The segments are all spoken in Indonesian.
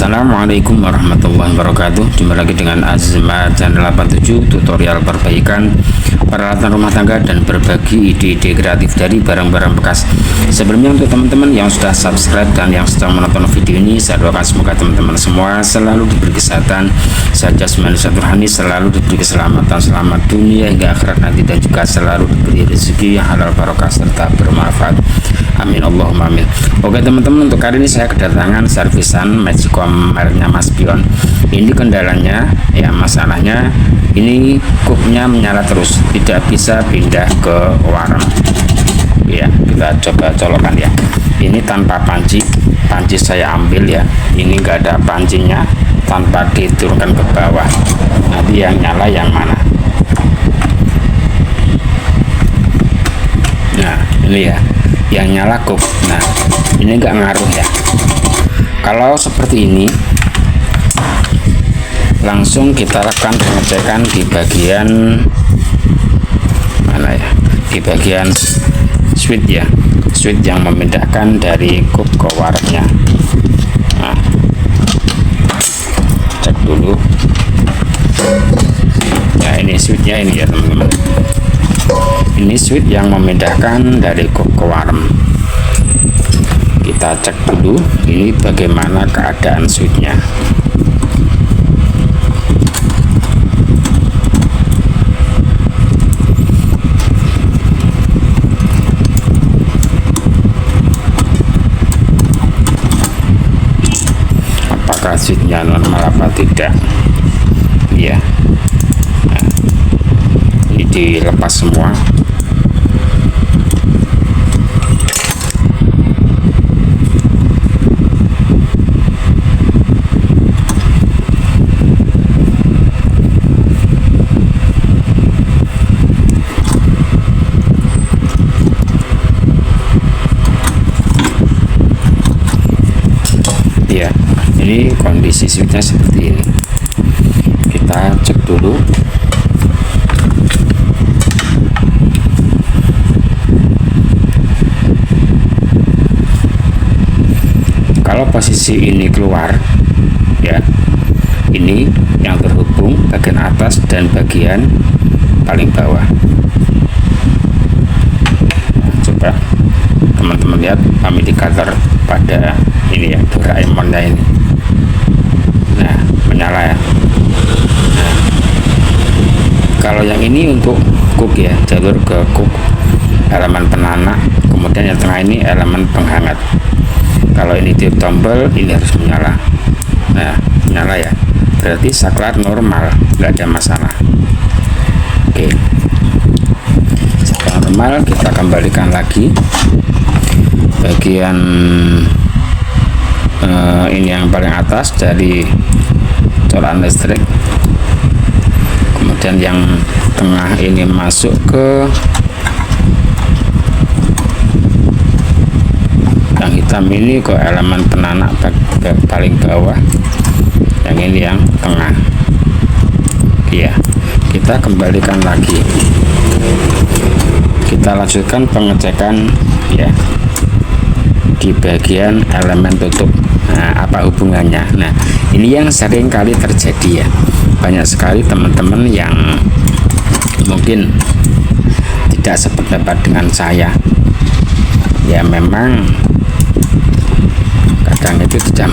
Assalamualaikum warahmatullahi wabarakatuh. Jumpa lagi dengan Azma Channel 87, tutorial perbaikan peralatan rumah tangga dan berbagi ide-ide kreatif dari barang-barang bekas. Sebelumnya, untuk teman-teman yang sudah subscribe dan yang sedang menonton video ini, saya doakan semoga teman-teman semua selalu diberi kesehatan, sehat jasmani serta rohani, selalu diberi keselamatan, selamat dunia hingga akhirat nanti, dan juga selalu diberi rezeki yang halal barokah serta bermanfaat. Amin Allahumma amin. Oke teman-teman, untuk kali ini saya kedatangan servisan Magicom mereknya Mas Pion. Ini kendalanya, ya masalahnya ini kupnya menyala terus, tidak bisa pindah ke warna. Ya, kita coba colokan ya. Ini tanpa panci saya ambil ya. Ini enggak ada pancinya, tanpa diturunkan ke bawah. Nanti yang nyala yang mana? Nah, ini ya, yang nyala kup. Nah, ini enggak ngaruh ya. Kalau seperti ini, langsung kita lakukan pengecekan di bagian mana ya, di bagian switch ya, switch yang memindahkan dari kup ke warnanya. Nah, cek dulu ya, ini switchnya ini ya teman-teman. Ini switch yang memindahkan dari kup ke warm. Kita cek dulu ini bagaimana keadaan switchnya. Apakah switchnya normal apa tidak ya. Nah, ini dilepas semua. Ya, ini kondisi switchnya seperti ini. Kita cek dulu. Kalau posisi ini keluar ya, ini yang terhubung bagian atas dan bagian paling bawah. Nah, coba teman-teman lihat indikator pada ini ya, Doraemonnya ini. Nah, menyala ya. Nah, kalau yang ini untuk cook ya, jalur ke cook elemen penanak, kemudian yang tengah ini elemen penghangat. Kalau ini tiup tombol, ini harus menyala. Nah, menyala ya, berarti saklar normal, nggak ada masalah. Oke, saklar normal. Kita kembalikan lagi bagian ini yang paling atas dari colokan listrik, kemudian yang tengah ini masuk ke yang hitam ini ke elemen penanak paling bawah, yang ini yang tengah ya. Kita kembalikan lagi, kita lanjutkan pengecekan ya di bagian elemen tutup. Nah, apa hubungannya? Nah, ini yang sering kali terjadi ya. Banyak sekali teman-teman yang mungkin tidak sependapat dengan saya. Ya memang kadang itu tidak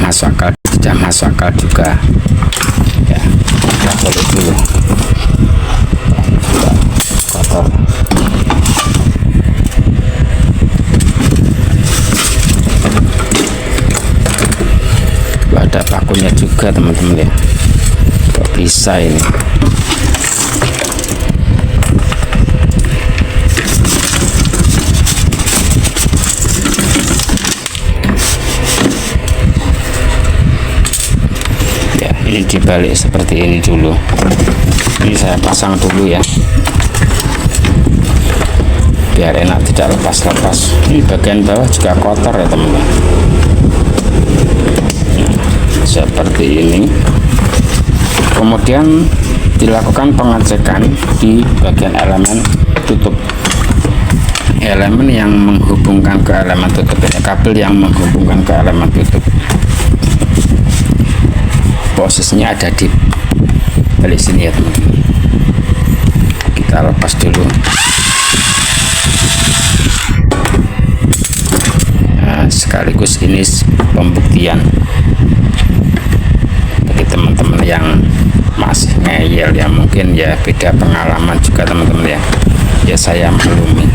masuk akal juga. Ya, kita balik dulu. Kotor. Ada pakunya juga teman-teman ya. Kok bisa ini? Ya, ini dibalik seperti ini dulu. Ini saya pasang dulu ya, biar enak, tidak lepas-lepas. Ini bagian bawah juga kotor ya teman-teman. Seperti ini. Kemudian dilakukan pengecekan di bagian elemen tutup, elemen yang menghubungkan ke elemen tutup, kabel yang menghubungkan ke elemen tutup. posisinya ada di balik sini ya teman-teman. Kita lepas dulu. Nah, sekaligus ini pembuktian bagi teman-teman yang masih ngeyel ya, mungkin ya beda pengalaman juga teman-teman ya. Ya saya maklumi.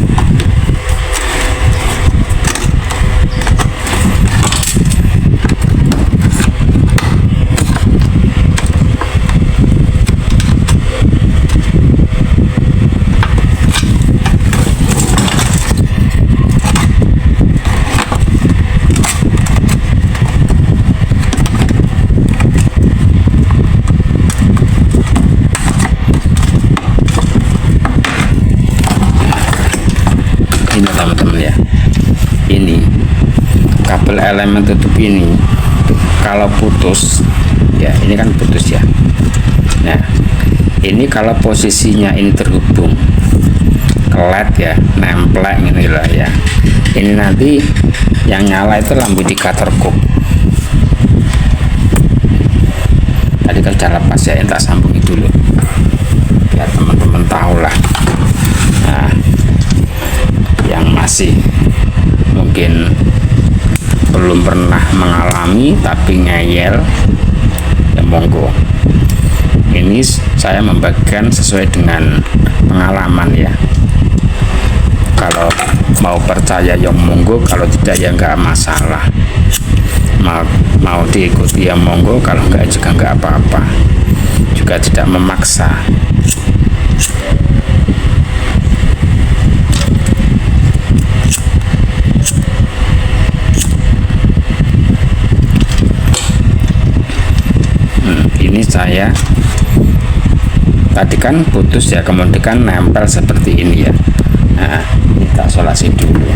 Teman-teman ya, ini kabel elemen tutup ini kalau putus ya, ini kan putus ya. Nah ini kalau posisinya ini terhubung ke LED ya, nemplek ini lah ya, ini nanti yang nyala itu lampu indikator kub. Tadi kan sudah lepas ya, tak sambungi dulu biar teman-teman tahu lah. Nah yang masih mungkin belum pernah mengalami tapi ngeyel ya monggo, ini saya membagikan sesuai dengan pengalaman ya. Kalau mau percaya ya monggo, kalau tidak ya nggak masalah. Mau diikuti ya monggo, kalau nggak juga nggak apa-apa, juga tidak memaksa. Ini saya tadi kan putus ya, kemudian kan nempel seperti ini ya. Nah ini tak isolasi dulu.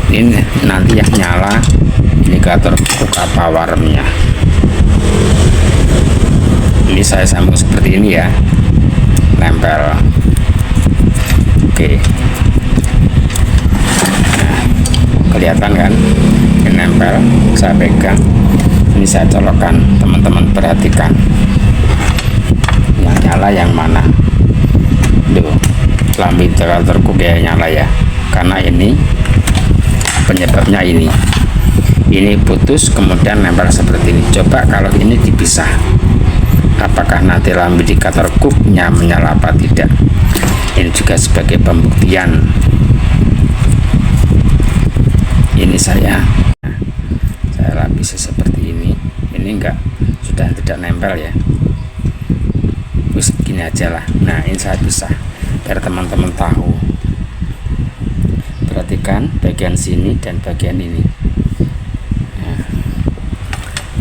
Ini nanti yang nyala indikator buka powernya. Ini saya sambung seperti ini ya, nempel. Oke. Nah, kelihatan kan? Nempel, saya pegang. Ini saya colokkan, teman-teman perhatikan yang nyala yang mana. Duh, lampu indikator kub ya nyala ya, karena ini penyebabnya ini putus kemudian nempel seperti ini. Coba kalau ini dipisah, apakah nanti lampu indikator kubnya menyala apa tidak? Ini juga sebagai pembuktian. Ini saya lapisi seperti ini enggak, sudah tidak nempel ya. Terus gini aja lah. Nah ini saya pisah biar teman-teman tahu. Perhatikan bagian sini dan bagian ini. Nah,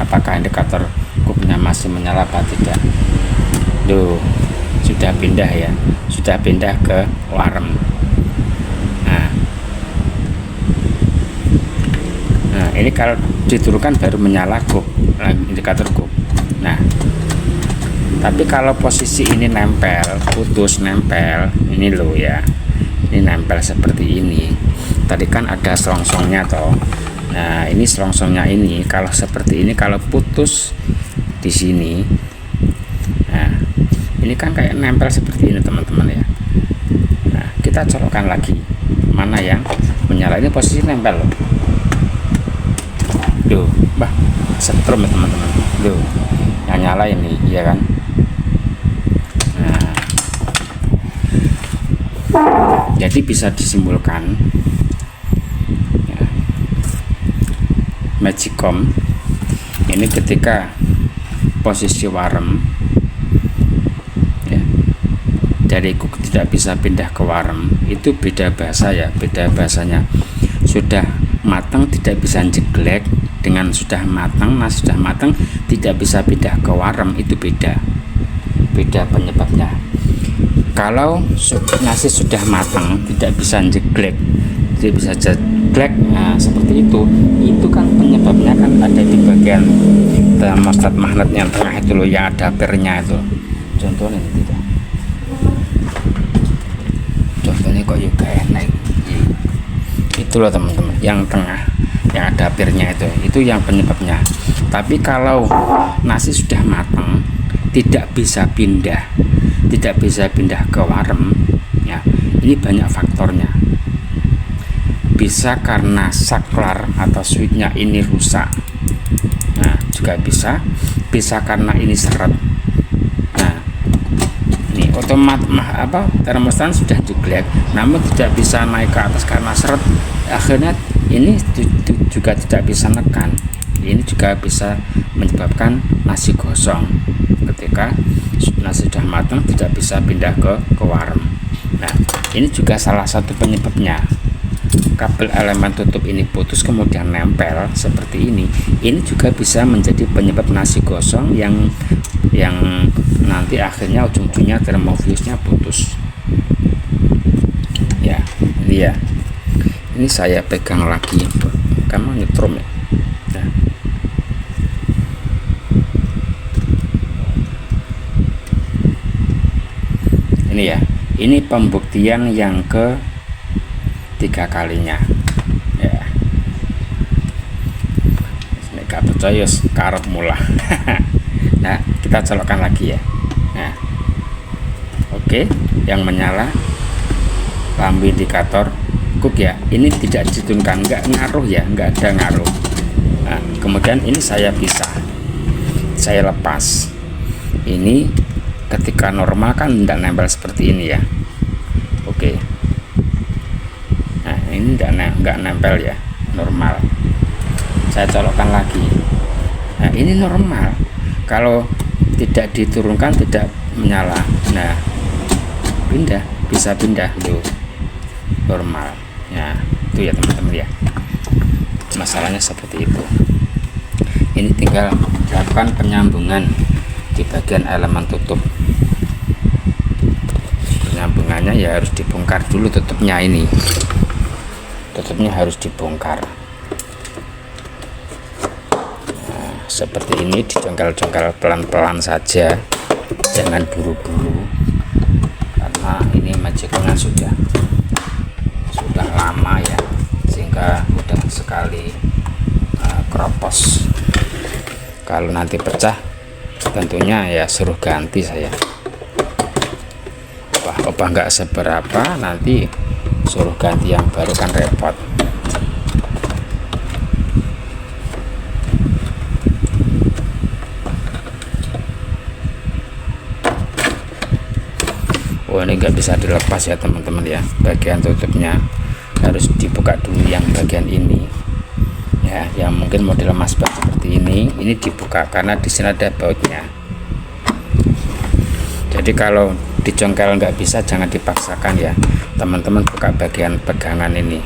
apakah indikator kubnya masih menyala apa tidak? Duh, sudah pindah ya, sudah pindah ke warm. Nah ini kalau diturunkan baru menyala kub, indikator kub. Nah tapi kalau posisi ini nempel, putus nempel, ini loh ya, ini nempel seperti ini. Tadi kan ada selongsongnya toh. Nah ini selongsongnya ini kalau seperti ini, kalau putus di sini, nah ini kan kayak nempel seperti ini teman-teman ya. Nah kita colokkan lagi mana yang menyala. Ini posisi nempel loh. Duh, bah, setrum ya teman-teman. Duh, yang nyala ini, ya kan? Nah, jadi bisa disimpulkan ya, Magicom ini ketika posisi warm ya, dari kub tidak bisa pindah ke warm, itu beda bahasa ya, beda bahasanya. Sudah matang tidak bisa jeglek dengan sudah matang. Nah sudah matang tidak bisa pindah ke warm, itu beda penyebabnya. Kalau nasi sudah matang tidak bisa jeglek, tidak bisa jeglek, nah seperti itu kan penyebabnya kan ada di bagian termostat magnet yang tengah itu loh, yang ada pernya itu. Contohnya tidak, contohnya kok juga enak itu loh teman-teman, yang tengah yang ada pirnya itu yang penyebabnya. Tapi kalau nasi sudah matang, tidak bisa pindah ke warem ya, ini banyak faktornya. Bisa karena saklar atau switchnya ini rusak, nah juga bisa karena ini seret. Nah ini termostat sudah jeglek namun tidak bisa naik ke atas karena seret, akhirnya ini juga tidak bisa nekan. Ini juga bisa menyebabkan nasi gosong. Ketika nasi sudah matang tidak bisa pindah ke warem. Nah ini juga salah satu penyebabnya. Kabel elemen tutup ini putus kemudian nempel seperti ini juga bisa menjadi penyebab nasi gosong yang nanti akhirnya ujung-ujungnya termofusnya putus ya. Ini saya pegang lagi, kamu nyetrum ya. Nah. Ini ya, ini pembuktian yang ketiga kalinya ya. Ini gak percaya karep mula. Nah kita colokkan lagi ya. Nah oke, yang menyala lampu indikator cook ya, ini tidak diturunkan, nggak ngaruh ya, nggak ada ngaruh. Nah, kemudian ini saya pisah, saya lepas. Ini ketika normal kan tidak nempel seperti ini ya. Oke, nah ini nggak nempel ya, normal. Saya colokkan lagi. Nah ini normal, kalau tidak diturunkan tidak menyala. Nah bisa pindah tuh, normal ya. Itu ya teman-teman ya, masalahnya seperti itu. Ini tinggal lakukan penyambungan di bagian elemen tutup. Penyambungannya ya harus dibongkar dulu tutupnya, ini tutupnya harus dibongkar. Nah, seperti ini dijongkel-jongkel pelan-pelan saja, jangan buru-buru karena ini majikannya sudah lama ya, sehingga mudah sekali keropos. Kalau nanti pecah tentunya ya suruh ganti saya. Wah nggak seberapa, nanti suruh ganti yang baru kan repot. Oh ini nggak bisa dilepas ya teman-teman ya, bagian tutupnya harus dibuka dulu yang bagian ini ya, yang mungkin model masbat seperti ini dibuka karena di sini ada bautnya. Jadi kalau dijongkel nggak bisa, jangan dipaksakan ya teman-teman, buka bagian pegangan ini.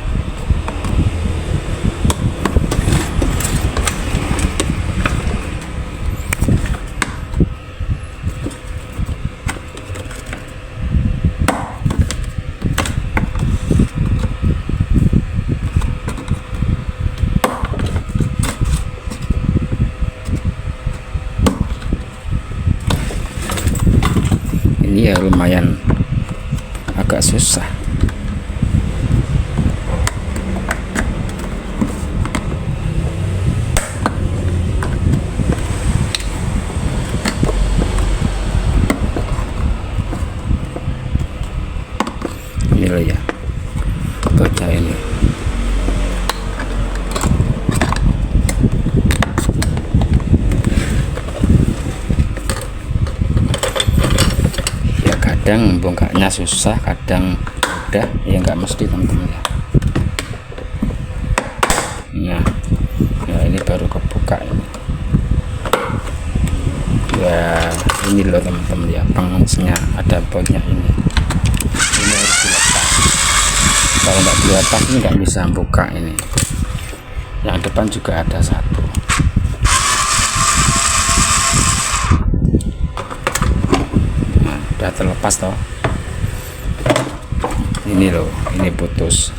Ini ya lumayan agak susah. Ini loh ya, baca ini. Kadang bongkarnya susah, kadang mudah ya, nggak mesti teman-teman ya. Nah ya ini baru kebuka ini ya, ini loh teman-teman ya, penguncinya ada bautnya ini harus dilepas. Kalau nggak dilepas ini nggak bisa buka. Ini yang depan juga ada satu. Udah terlepas toh, ini loh, ini putus.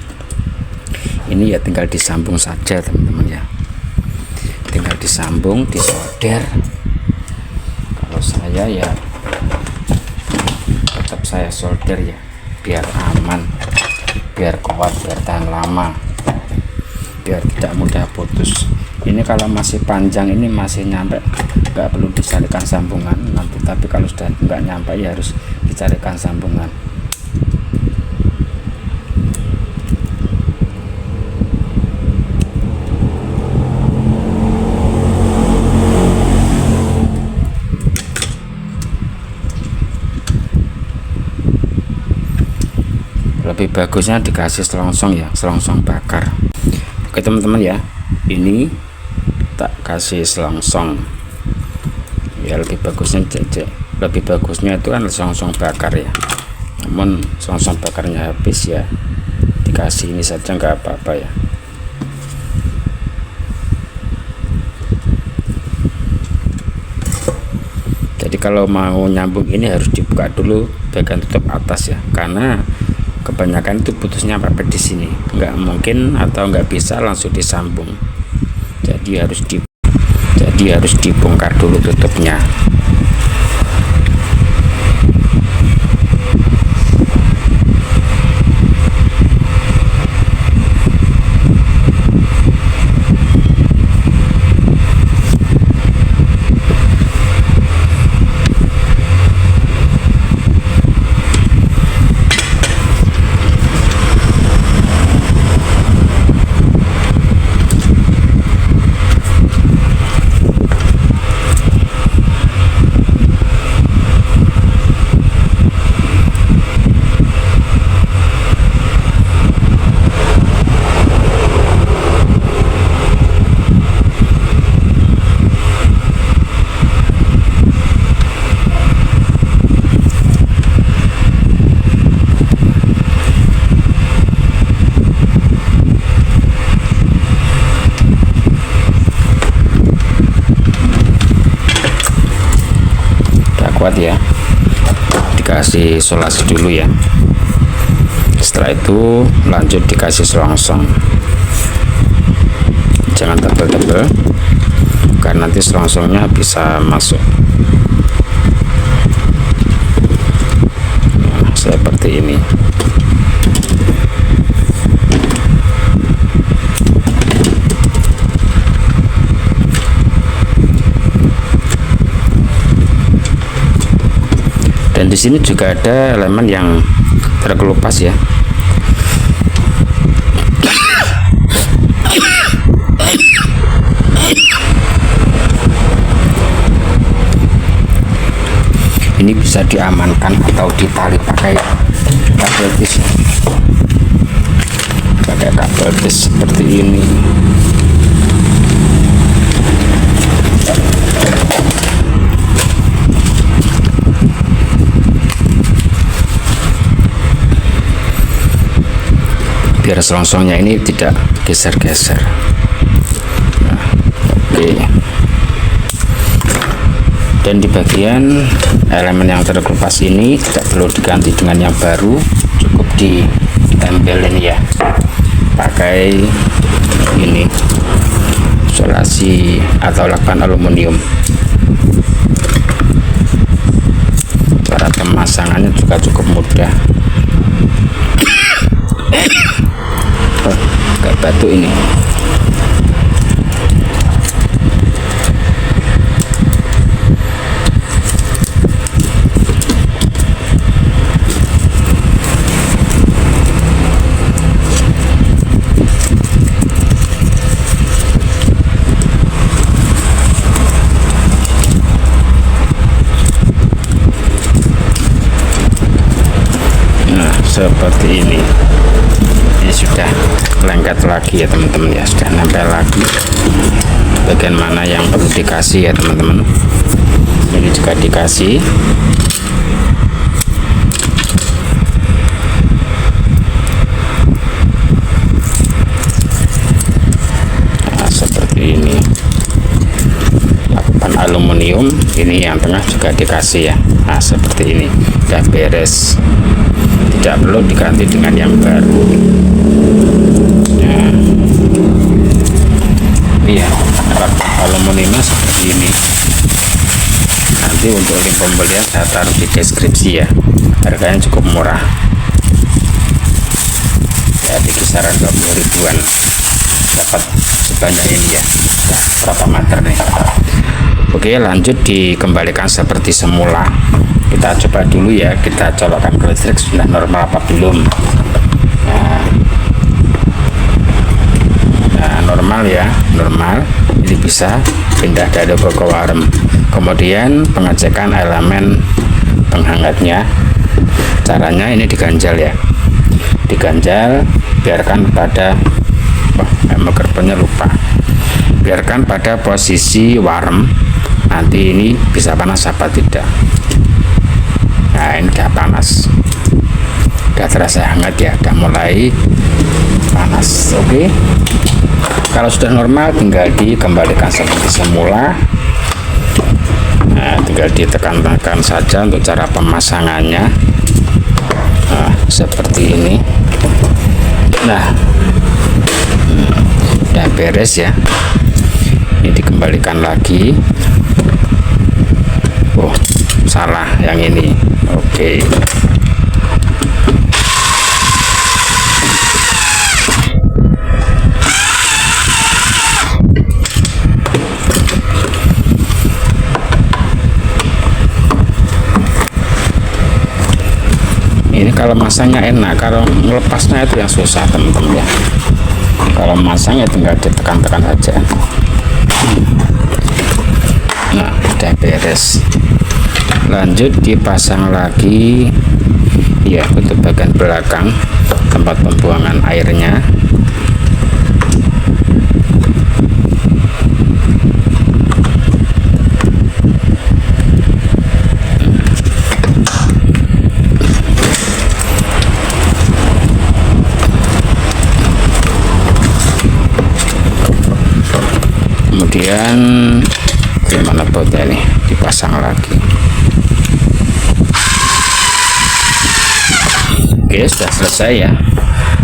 Ini ya tinggal disambung saja teman-teman ya, tinggal disambung, disolder. Kalau saya ya tetap saya solder ya, biar aman, biar kuat, biar tahan lama, biar tidak mudah putus. Ini kalau masih panjang, ini masih nyampe, nggak perlu dicarikan sambungan nanti, tapi kalau sudah nggak nyampe ya harus dicarikan sambungan. Lebih bagusnya dikasih selongsong ya, selongsong bakar. Oke teman-teman ya, ini tak kasih selongsong ya, lebih bagusnya itu kan selongsong bakar ya. Namun selongsong bakarnya habis ya, dikasih ini saja nggak apa-apa ya. Jadi kalau mau nyambung ini harus dibuka dulu bagian tutup atas ya, karena kebanyakan itu putusnya pepet di sini, nggak mungkin atau nggak bisa langsung disambung. Jadi harus dibongkar dulu tutupnya. Kuat ya, dikasih solasi dulu ya. Setelah itu lanjut dikasih selongsong, jangan tebel-tebel karena nanti selongsongnya bisa masuk. Nah, seperti ini. Dan di sini juga ada elemen yang terkelupas ya. Ini bisa diamankan atau ditali pakai kabel tis, seperti ini. Biar selongsongnya ini tidak geser-geser. Nah, oke. Dan di bagian elemen yang terkelupas ini tidak perlu diganti dengan yang baru, cukup ditempelin ya pakai ini isolasi atau lakban aluminium. Cara pemasangannya juga cukup mudah. Kayak batu ini. Nah, seperti ini. Ini sudah lengket lagi ya teman-teman ya, sudah nempel lagi. Bagian mana yang perlu dikasih ya teman-teman, ini juga dikasih. Nah, seperti ini. Lakban aluminium ini yang tengah juga dikasih ya. Nah, seperti ini udah beres, tidak perlu diganti dengan yang baru. Nah, iya, aluminiumnya seperti ini. Nanti untuk link pembelian saya taruh di deskripsi ya, harganya cukup murah ya, di kisaran 20 ribuan. dapat sebanyak ini ya. Nah, berapa meter nih. Oke, lanjut dikembalikan seperti semula. Kita coba dulu ya, kita colokkan ke listrik sudah normal apa belum. Nah, normal ya, normal. Ini bisa pindah dari ke warm. Kemudian pengecekan elemen penghangatnya. Caranya ini diganjal ya, diganjal, biarkan pada gerbangnya lupa, biarkan pada posisi warm. Nanti ini bisa panas apa tidak. Nah, ini udah panas, udah terasa hangat ya, udah mulai panas. Oke, kalau sudah normal tinggal dikembalikan seperti semula. Nah, tinggal ditekan-tekan saja untuk cara pemasangannya. Nah, seperti ini. Nah, udah beres ya. Ini dikembalikan lagi. Oh, salah yang ini. Oke. Ini kalau masangnya enak, kalau melepasnya itu yang susah teman-teman ya. Kalau masangnya tinggal ditekan-tekan saja. Nah, udah beres. Lanjut dipasang lagi ya, untuk bagian belakang tempat pembuangan airnya. Kemudian gimana bautnya nih, dipasang lagi. Oke, sudah selesai ya.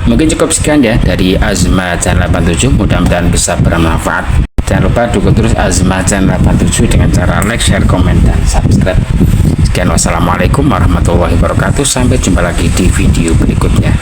Mungkin cukup sekian ya dari Azma Channel 87, mudah-mudahan bisa bermanfaat. Jangan lupa dukung terus Azma Channel 87 dengan cara like, share, komen, dan subscribe. Sekian, wassalamualaikum warahmatullahi wabarakatuh. Sampai jumpa lagi di video berikutnya.